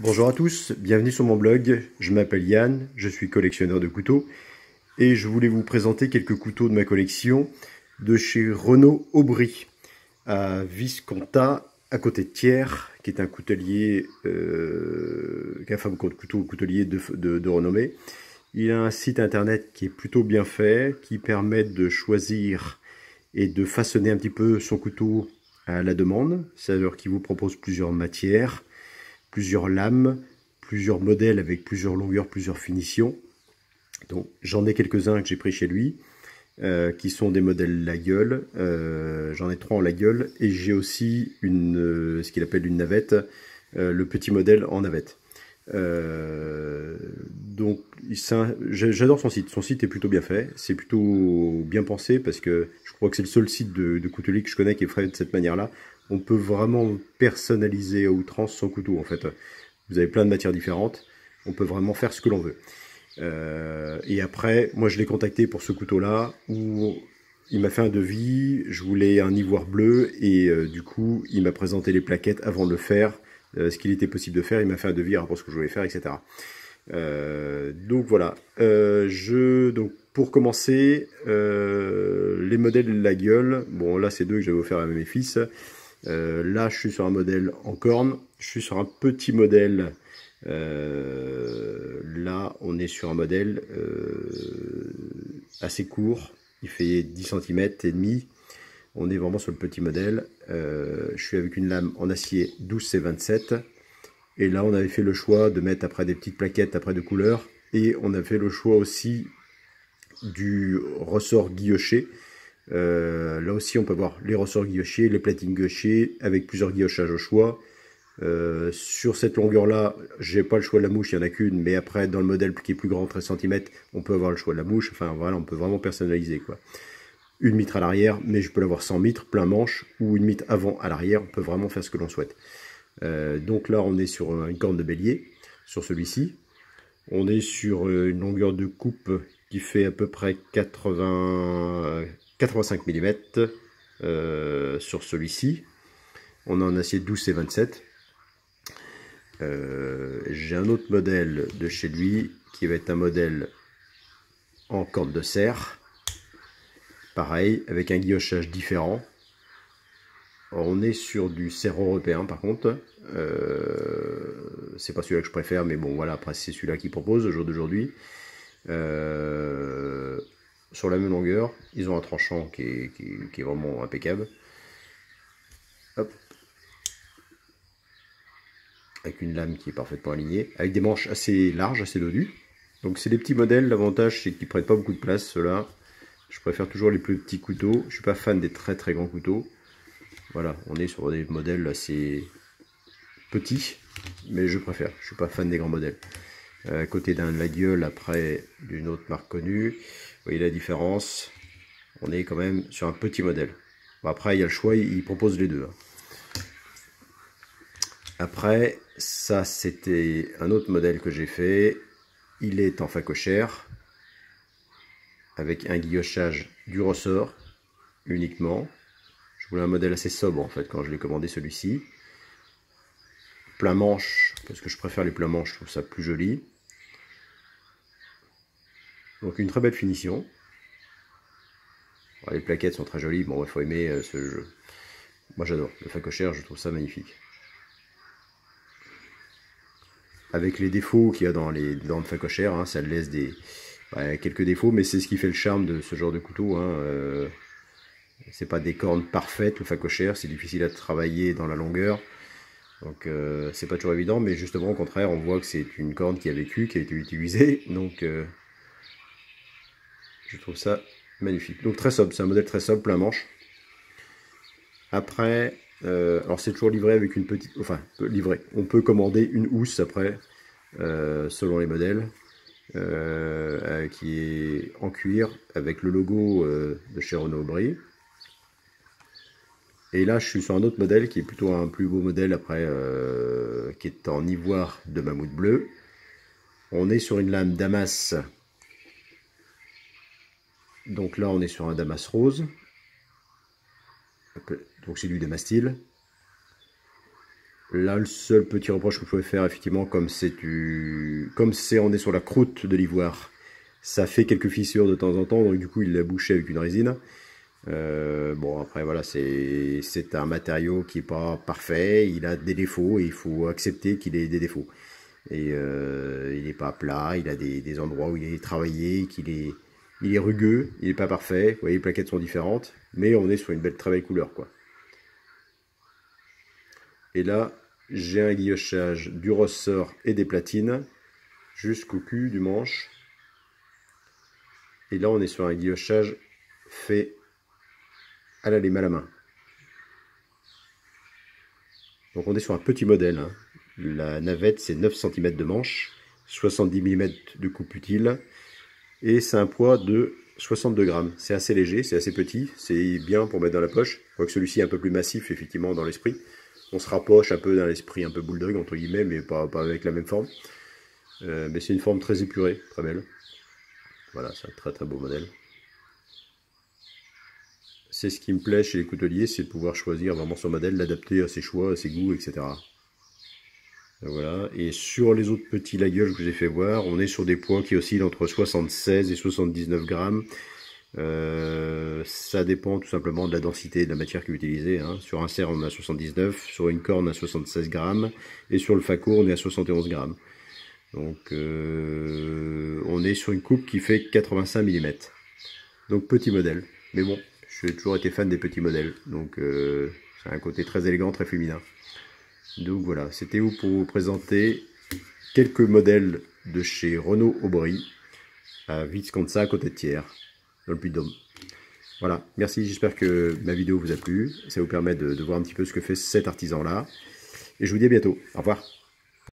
Bonjour à tous, bienvenue sur mon blog, je m'appelle Yann, je suis collectionneur de couteaux et je voulais vous présenter quelques couteaux de ma collection de chez Renaud Aubry à Visconta, à côté de Thiers, qui est un coutelier, coutelier de renommée. Il a un site internet qui est plutôt bien fait, qui permet de choisir et de façonner un petit peu son couteau à la demande, c'est-à-dire qu'il vous propose plusieurs matières, plusieurs lames, plusieurs modèles avec plusieurs longueurs, plusieurs finitions. Donc j'en ai quelques-uns que j'ai pris chez lui, qui sont des modèles la gueule. J'en ai 3 en la gueule et j'ai aussi ce qu'il appelle une navette, le petit modèle en navette. Donc j'adore son site. Son site est plutôt bien fait, c'est plutôt bien pensé parce que je crois que c'est le seul site de coutelier que je connais qui est fait de cette manière-là. On peut vraiment personnaliser à outrance son couteau en fait. Vous avez plein de matières différentes, on peut vraiment faire ce que l'on veut. Et après, moi je l'ai contacté pour ce couteau-là où il m'a fait un devis, je voulais un ivoire bleu et du coup il m'a présenté les plaquettes avant de le faire. Ce qu'il était possible de faire, il m'a fait un devis par rapport à ce que je voulais faire, etc. Donc voilà, donc pour commencer, les modèles de la gueule, bon là c'est deux que j'avais offert à mes fils. Là je suis sur un modèle en corne, je suis sur un petit modèle, là on est sur un modèle assez court, il fait 10 cm et demi. On est vraiment sur le petit modèle. Je suis avec une lame en acier 12C27. Et là, on avait fait le choix de mettre après des petites plaquettes après de couleurs. Et on a fait le choix aussi du ressort guilloché. Là aussi, on peut voir les ressorts guillochés, les platines guillochées, avec plusieurs guillochages au choix. Sur cette longueur-là, j'ai pas le choix de la mouche, il n'y en a qu'une. Mais après, dans le modèle qui est plus grand, 13 cm, on peut avoir le choix de la mouche. Enfin, voilà, on peut vraiment personnaliser, quoi. Une mitre à l'arrière, mais je peux l'avoir sans mitre, plein manche, ou une mitre avant à l'arrière, on peut vraiment faire ce que l'on souhaite. Donc là, on est sur une corne de bélier, sur celui-ci. On est sur une longueur de coupe qui fait à peu près 85 mm sur celui-ci. On a un acier 12C27. J'ai un autre modèle de chez lui qui va être un modèle en corde de serre. Pareil, avec un guillochage différent. Alors, on est sur du cerf européen par contre. C'est pas celui-là que je préfère, mais bon voilà, après c'est celui-là qui propose au jour d'aujourd'hui. Sur la même longueur, ils ont un tranchant qui est vraiment impeccable. Hop. Avec une lame qui est parfaitement alignée, avec des manches assez larges, assez dodues. Donc c'est des petits modèles, l'avantage c'est qu'ils prennent pas beaucoup de place, ceux-là. Je préfère toujours les plus petits couteaux, je suis pas fan des très très grands couteaux. Voilà, on est sur des modèles assez petits, mais je préfère, je suis pas fan des grands modèles. À côté d'un la gueule, après d'une autre marque connue, vous voyez la différence, on est quand même sur un petit modèle. Bon, après il y a le choix, il propose les deux. Après, ça c'était un autre modèle que j'ai fait, il est en facochère, avec un guillochage du ressort uniquement. Je voulais un modèle assez sobre en fait quand je l'ai commandé celui-ci. Plein manche, parce que je préfère les pleins manches, je trouve ça plus joli. Donc une très belle finition. Alors, les plaquettes sont très jolies, bon il faut aimer ce jeu. Moi j'adore, le facochère, je trouve ça magnifique. Avec les défauts qu'il y a dans le facochère, hein, ça laisse quelques défauts, mais c'est ce qui fait le charme de ce genre de couteau. Hein. C'est pas des cornes parfaites, le facochère, c'est difficile à travailler dans la longueur. Donc c'est pas toujours évident, mais justement au contraire, on voit que c'est une corne qui a vécu, qui a été utilisée. Donc je trouve ça magnifique. Donc très sobre, c'est un modèle très sobre, plein manche. Après, alors c'est toujours livré avec une petite, enfin livré. On peut commander une housse après, selon les modèles, qui est en cuir avec le logo de chez Renaud Aubry. Et là, je suis sur un autre modèle qui est plutôt un plus beau modèle après, qui est en ivoire de mammouth bleu. On est sur une lame Damas. Donc là, on est sur un Damas rose. Donc c'est du Damastil. Là, le seul petit reproche que je pouvais faire, effectivement, comme on est sur la croûte de l'ivoire, ça fait quelques fissures de temps en temps, donc du coup, il l'a bouché avec une résine. Bon, après, voilà, c'est un matériau qui n'est pas parfait, il a des défauts, et il faut accepter qu'il ait des défauts. Et il n'est pas plat, il a des endroits où il est travaillé, il est rugueux, il n'est pas parfait. Vous voyez, les plaquettes sont différentes, mais on est sur une très belle couleur, quoi. Et là, j'ai un guillochage du ressort et des platines jusqu'au cul du manche. Et là, on est sur un guillochage fait à la lime à la main. Donc on est sur un petit modèle, hein. La navette, c'est 9 cm de manche, 70 mm de coupe utile, et c'est un poids de 62 grammes. C'est assez léger, c'est assez petit, c'est bien pour mettre dans la poche. Quoique celui-ci est un peu plus massif, effectivement, dans l'esprit. On se rapproche un peu d'un esprit un peu bulldog, entre guillemets, mais pas avec la même forme. Mais c'est une forme très épurée, très belle. Voilà, c'est un très très beau modèle. C'est ce qui me plaît chez les couteliers, c'est de pouvoir choisir vraiment son modèle, l'adapter à ses choix, à ses goûts, etc. Voilà, et sur les autres petits lagueuls que j'ai fait voir, on est sur des poids qui oscillent entre 76 et 79 grammes. Ça dépend tout simplement de la densité de la matière qui est utilisée, hein. Sur un cerf on est à 79, sur une corne à 76 grammes, et sur le faco on est à 71 grammes. Donc on est sur une coupe qui fait 85 mm. Donc petit modèle, mais bon, j'ai toujours été fan des petits modèles, donc c'est un côté très élégant, très féminin. Donc voilà, c'était où pour vous présenter quelques modèles de chez Renault Aubry à Vitzconza, à côté de Thiers, dans le Puy-de-Dôme. Voilà, merci, j'espère que ma vidéo vous a plu, ça vous permet de voir un petit peu ce que fait cet artisan-là. Et je vous dis à bientôt, au revoir.